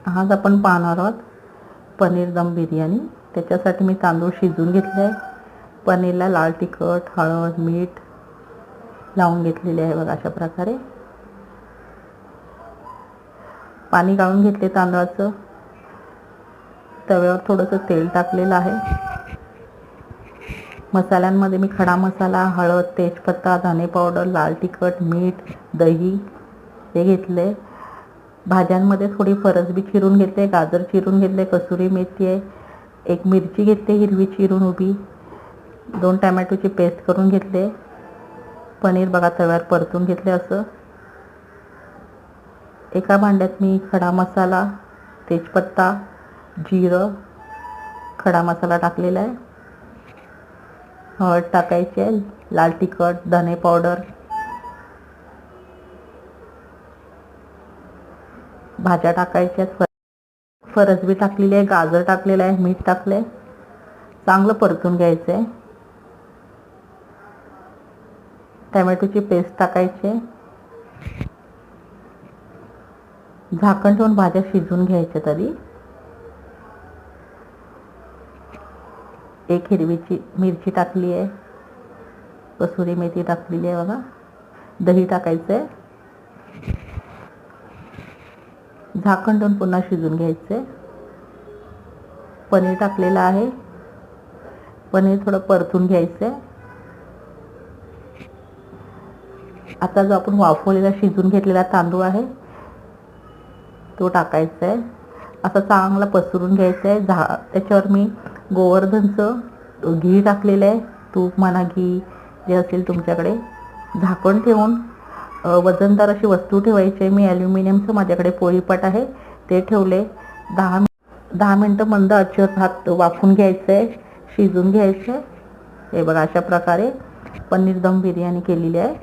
आज आपण पाहणार आहोत पनीर दम बिर्याणी। त्याच्यासाठी मी तांदूळ शिजवून घेतले आहे। पनीरला लाल तिखट, हळद, मीठ लावून घेतलेले आहे बघा। अशा प्रकारे पाणी गाळून घेतले तांदळाचं। तव्यावर थोडंसं तेल टाकलेलं आहे। मसाल्यांमध्ये मी खडा मसाला, हळद, तेजपत्ता, धने पावडर, लाल तिखट, मीठ, दही हे घेतले। भाज्यांमध्ये थोडी फरसबी चिरून घेतले, गाजर चिरून घेतले, कसुरी मेथी आहे, एक मिरची घेतली हिरवी चिरून उभी, 2 टोमॅटोची पेस्ट करून घेतले। पनीर बघा तव्यावर परतून घेतले। असं एका भांड्यात मी खडा मसाला, तेजपत्ता, जिरं, खडा मसाला टाकलेला आहे। हळद टाकायची आहे, लाल तिखट, धने पावडर, भाज्या टाकायच्या आहेत, फरसबी टाकलेली आहे, गाजर टाकलेलं आहे, मीठ टाकले, चांगलं परतून घ्यायचं आहे। टोमॅटोची पेस्ट टाकायची आहे। झाकण ठेवून भाज्या शिजवून घ्यायच्या। तरी एक हिरवी मिरची टाकली आहे, कसुरी मेथी टाकलेली आहे बघा। दही टाकायचं आहे, झाकण ठेवून पुन्हा शिजवून घ्यायचं आहे। पनीर टाकलेलं आहे, पनीर थोडं परतून घ्यायचं आहे। आता जो आपण वाफवलेला शिजवून घेतलेला तांदूळ आहे तो टाकायचा आहे। असं चांगला पसरून घ्यायचं आहे। त्याच्यावर मी गोवर्धनचं घी टाकलेलं आहे, तूप म्हणा घी जे असेल तुमच्याकडे। झाकण ठेवून वजनदार अशी वस्तू ठेवायची आहे। मी ॲल्युमिनियमचं माझ्याकडे पोळीपट आहे ते ठेवले। 10 मिनटं मंद आचेवर भात वाफून घ्यायचं आहे, शिजून घ्यायचं आहे। हे बघा अशा प्रकारे पनीर दम बिर्याणी केलेली आहे।